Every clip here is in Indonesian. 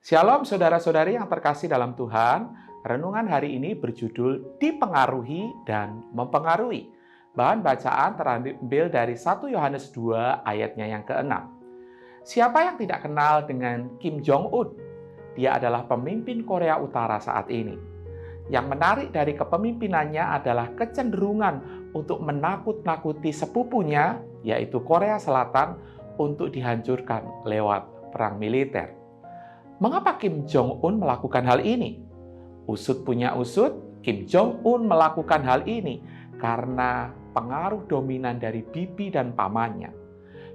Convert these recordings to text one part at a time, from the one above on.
Shalom saudara-saudari yang terkasih dalam Tuhan. Renungan hari ini berjudul Dipengaruhi dan Mempengaruhi. Bahan bacaan terambil dari 1 Yohanes 2 ayatnya yang ke-6. Siapa yang tidak kenal dengan Kim Jong-un? Dia adalah pemimpin Korea Utara saat ini. Yang menarik dari kepemimpinannya adalah kecenderungan untuk menakut-nakuti sepupunya, yaitu Korea Selatan, untuk dihancurkan lewat perang militer. Mengapa Kim Jong-un melakukan hal ini? Usut punya usut, Kim Jong-un melakukan hal ini karena pengaruh dominan dari bibi dan pamannya.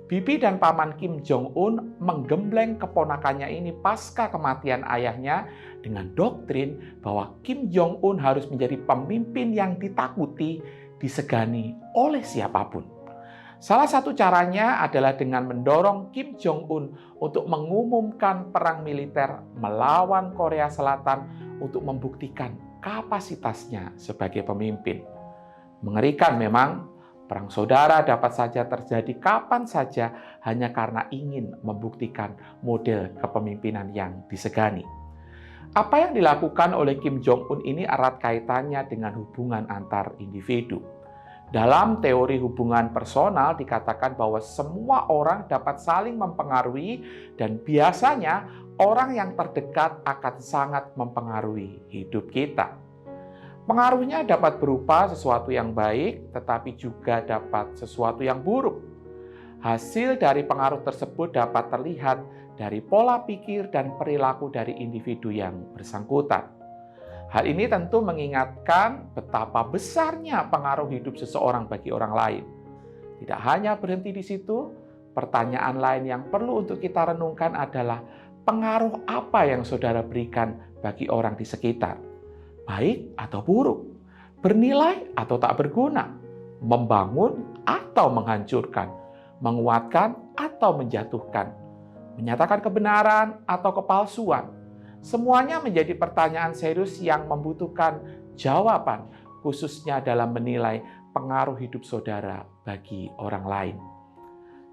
Bibi dan paman Kim Jong-un menggembleng keponakannya ini pasca kematian ayahnya dengan doktrin bahwa Kim Jong-un harus menjadi pemimpin yang ditakuti, disegani oleh siapapun. Salah satu caranya adalah dengan mendorong Kim Jong-un untuk mengumumkan perang militer melawan Korea Selatan untuk membuktikan kapasitasnya sebagai pemimpin. Mengerikan memang, perang saudara dapat saja terjadi kapan saja hanya karena ingin membuktikan model kepemimpinan yang disegani. Apa yang dilakukan oleh Kim Jong-un ini erat kaitannya dengan hubungan antar individu. Dalam teori hubungan personal dikatakan bahwa semua orang dapat saling mempengaruhi dan biasanya orang yang terdekat akan sangat mempengaruhi hidup kita. Pengaruhnya dapat berupa sesuatu yang baik tetapi juga dapat sesuatu yang buruk. Hasil dari pengaruh tersebut dapat terlihat dari pola pikir dan perilaku dari individu yang bersangkutan. Hal ini tentu mengingatkan betapa besarnya pengaruh hidup seseorang bagi orang lain. Tidak hanya berhenti di situ, pertanyaan lain yang perlu untuk kita renungkan adalah pengaruh apa yang saudara berikan bagi orang di sekitar, baik atau buruk, bernilai atau tak berguna, membangun atau menghancurkan, menguatkan atau menjatuhkan, menyatakan kebenaran atau kepalsuan. Semuanya menjadi pertanyaan serius yang membutuhkan jawaban, khususnya dalam menilai pengaruh hidup saudara bagi orang lain.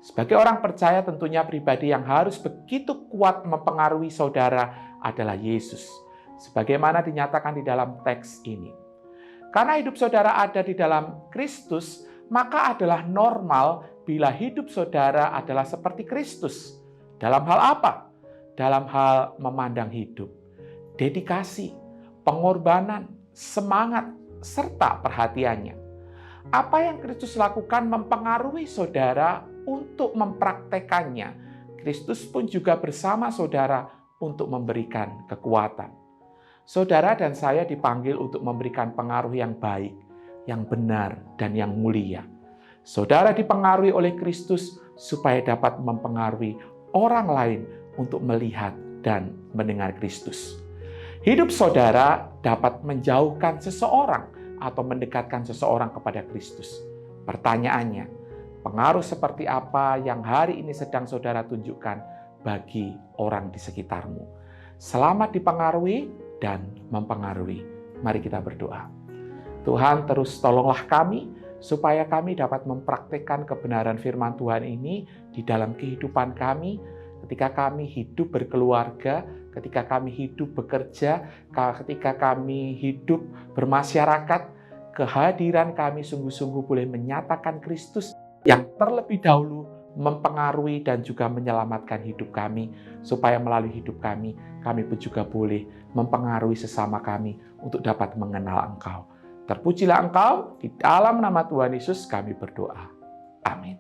Sebagai orang percaya, tentunya pribadi yang harus begitu kuat mempengaruhi saudara adalah Yesus, sebagaimana dinyatakan di dalam teks ini. Karena hidup saudara ada di dalam Kristus, maka adalah normal bila hidup saudara adalah seperti Kristus. Dalam hal apa? Dalam hal memandang hidup, dedikasi, pengorbanan, semangat, serta perhatiannya. Apa yang Kristus lakukan mempengaruhi saudara untuk mempraktekannya. Kristus pun juga bersama saudara untuk memberikan kekuatan. Saudara dan saya dipanggil untuk memberikan pengaruh yang baik, yang benar, dan yang mulia. Saudara dipengaruhi oleh Kristus supaya dapat mempengaruhi orang lain untuk melihat dan mendengar Kristus. Hidup saudara dapat menjauhkan seseorang atau mendekatkan seseorang kepada Kristus. Pertanyaannya, pengaruh seperti apa yang hari ini sedang saudara tunjukkan bagi orang di sekitarmu? Selamat dipengaruhi dan mempengaruhi. Mari kita berdoa. Tuhan, terus tolonglah kami supaya kami dapat mempraktikkan kebenaran firman Tuhan ini di dalam kehidupan kami, ketika kami hidup berkeluarga, ketika kami hidup bekerja, ketika kami hidup bermasyarakat, kehadiran kami sungguh-sungguh boleh menyatakan Kristus yang terlebih dahulu mempengaruhi dan juga menyelamatkan hidup kami, supaya melalui hidup kami pun juga boleh mempengaruhi sesama kami untuk dapat mengenal Engkau. Terpujilah Engkau, di dalam nama Tuhan Yesus kami berdoa. Amin.